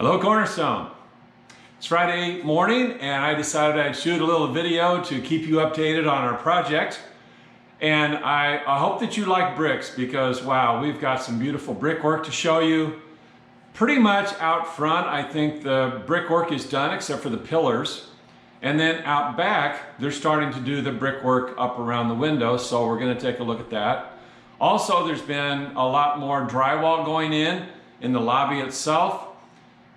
Hello, Cornerstone. It's Friday morning and I decided I'd shoot a little video to keep you updated on our project. And I hope that you like bricks because, wow, we've got some beautiful brickwork to show you. Pretty much out front, I think the brickwork is done except for the pillars. And then out back, they're starting to do the brickwork up around the windows, so we're going to take a look at that. Also, there's been a lot more drywall going in the lobby itself.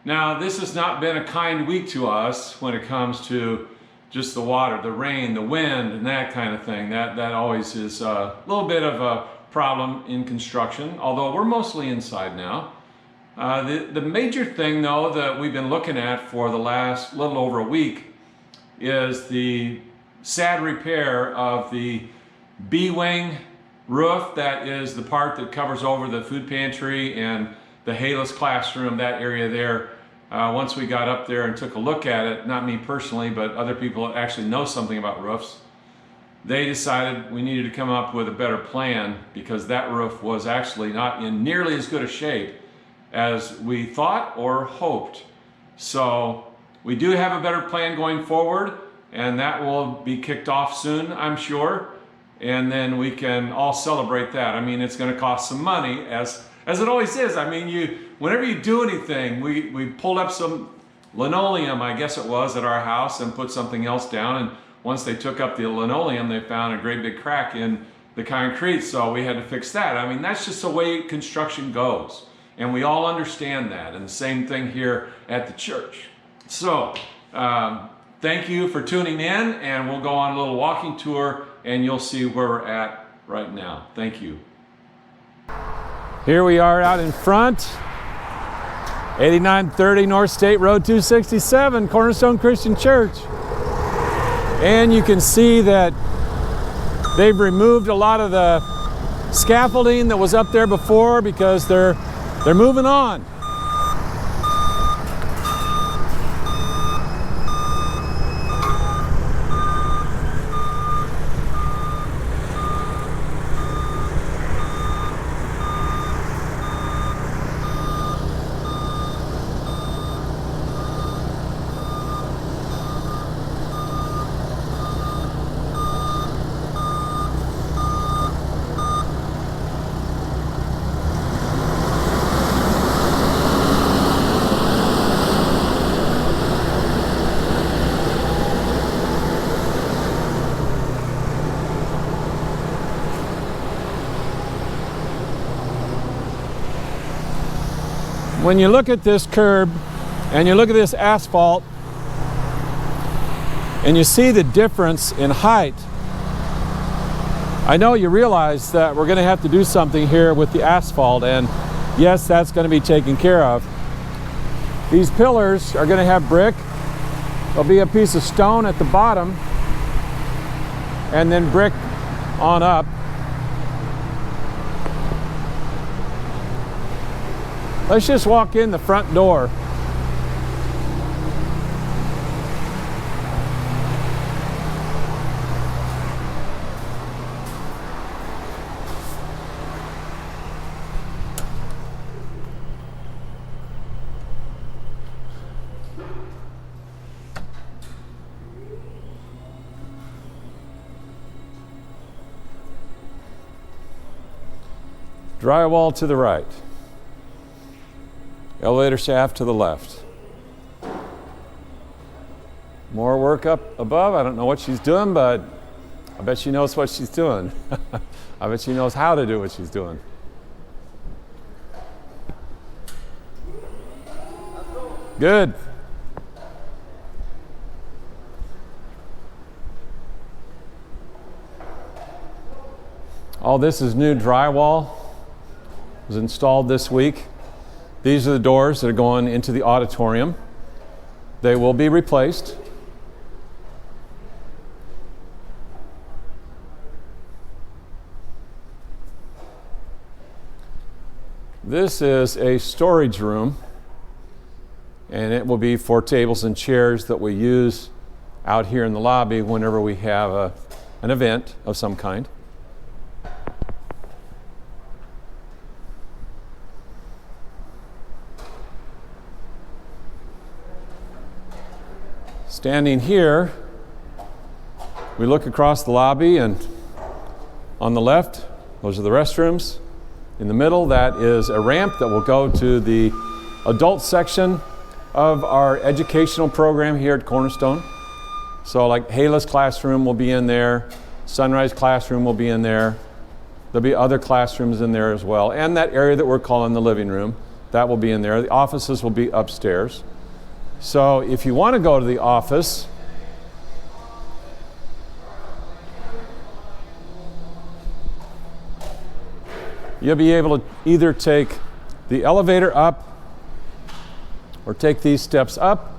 Now, this has not been a kind week to us when it comes to just the water, the rain, the wind, and that kind of thing. That always is a little bit of a problem in construction, although we're mostly inside now. The major thing, though, that we've been looking at for the last little over a week is the sad repair of the B-wing roof. That is the part that covers over the food pantry and the Hayless classroom, that area there. Once we got up there and took a look at it, not me personally, but other people that actually know something about roofs, they decided we needed to come up with a better plan because that roof was actually not in nearly as good a shape as we thought or hoped. So we do have a better plan going forward, and that will be kicked off soon, I'm sure. And then we can all celebrate that. I mean, it's going to cost some money, as it always is. I mean, whenever you do anything, we pulled up some linoleum, I guess it was, at our house and put something else down. And once they took up the linoleum, they found a great big crack in the concrete, so we had to fix that. I mean, that's just the way construction goes. And we all understand that. And the same thing here at the church. So, thank you for tuning in, and we'll go on a little walking tour and you'll see where we're at right now. Thank you. Here we are out in front, 8930 North State Road 267, Cornerstone Christian Church. And you can see that they've removed a lot of the scaffolding that was up there before because they're moving on. When you look at this curb and you look at this asphalt and you see the difference in height, I know you realize that we're going to have to do something here with the asphalt, and yes, that's going to be taken care of. These pillars are going to have brick. There'll be a piece of stone at the bottom and then brick on up. Let's just walk in the front door. Drywall to the right. Elevator shaft to the left. More work up above. I don't know what she's doing, but I bet she knows what she's doing. I bet she knows how to do what she's doing. Good. All this is new drywall. It was installed this week. These are the doors that are going into the auditorium. They will be replaced. This is a storage room, and it will be for tables and chairs that we use out here in the lobby whenever we have an event of some kind. Standing here, we look across the lobby, and on the left, those are the restrooms. In the middle, that is a ramp that will go to the adult section of our educational program here at Cornerstone. So like Halah's classroom will be in there, Sunrise classroom will be in there. There'll be other classrooms in there as well. And that area that we're calling the living room, that will be in there. The offices will be upstairs. So if you want to go to the office, you'll be able to either take the elevator up or take these steps up,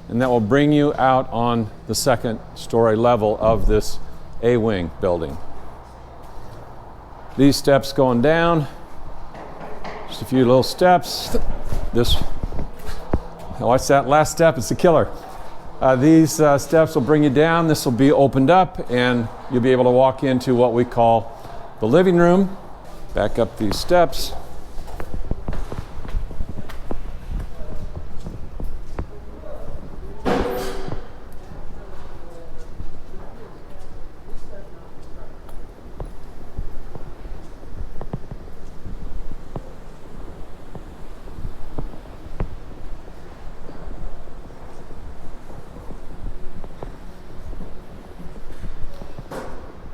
and that will bring you out on the second story level of this A-wing building. These steps going down, just a few little steps. Watch that last step, it's a killer. These steps will bring you down. This will be opened up, and you'll be able to walk into what we call the living room. Back up these steps.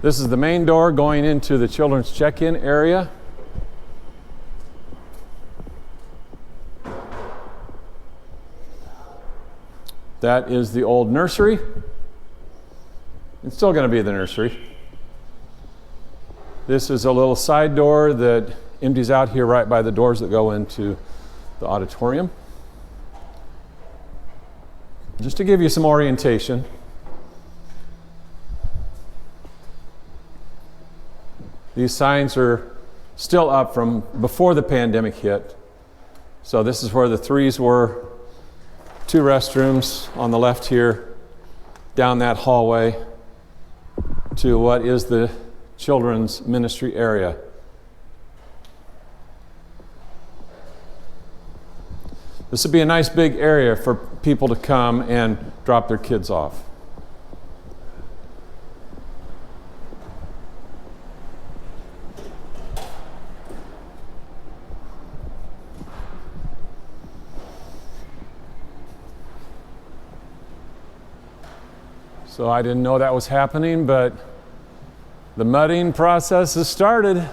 This is the main door going into the children's check-in area. That is the old nursery. It's still going to be the nursery. This is a little side door that empties out here right by the doors that go into the auditorium. Just to give you some orientation. These signs are still up from before the pandemic hit. So this is where the threes were. 2 restrooms on the left here, down that hallway to what is the children's ministry area. This would be a nice big area for people to come and drop their kids off. So I didn't know that was happening, but the mudding process has started.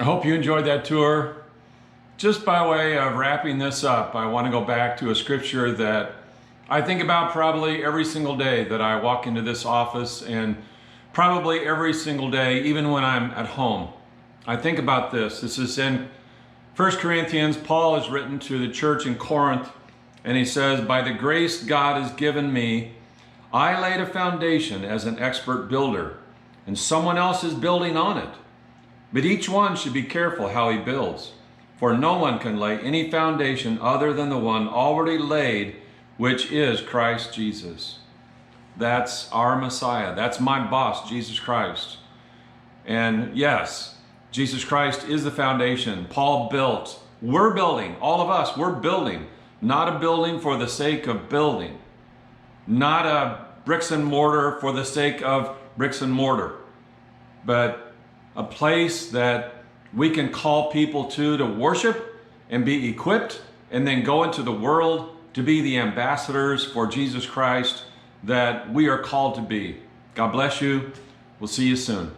I hope you enjoyed that tour. Just by way of wrapping this up, I want to go back to a scripture that I think about probably every single day that I walk into this office, and probably every single day, even when I'm at home. I think about this. This is in 1 Corinthians. Paul has written to the church in Corinth, and he says, "By the grace God has given me, I laid a foundation as an expert builder, and someone else is building on it. But each one should be careful how he builds, for no one can lay any foundation other than the one already laid, which is Christ Jesus." That's our Messiah. That's my boss, Jesus Christ. And yes, Jesus Christ is the foundation. Paul built. We're building. All of us, we're building. Not a building for the sake of building. Not a bricks and mortar for the sake of bricks and mortar. But a place that we can call people to worship and be equipped, and then go into the world to be the ambassadors for Jesus Christ that we are called to be. God bless you. We'll see you soon.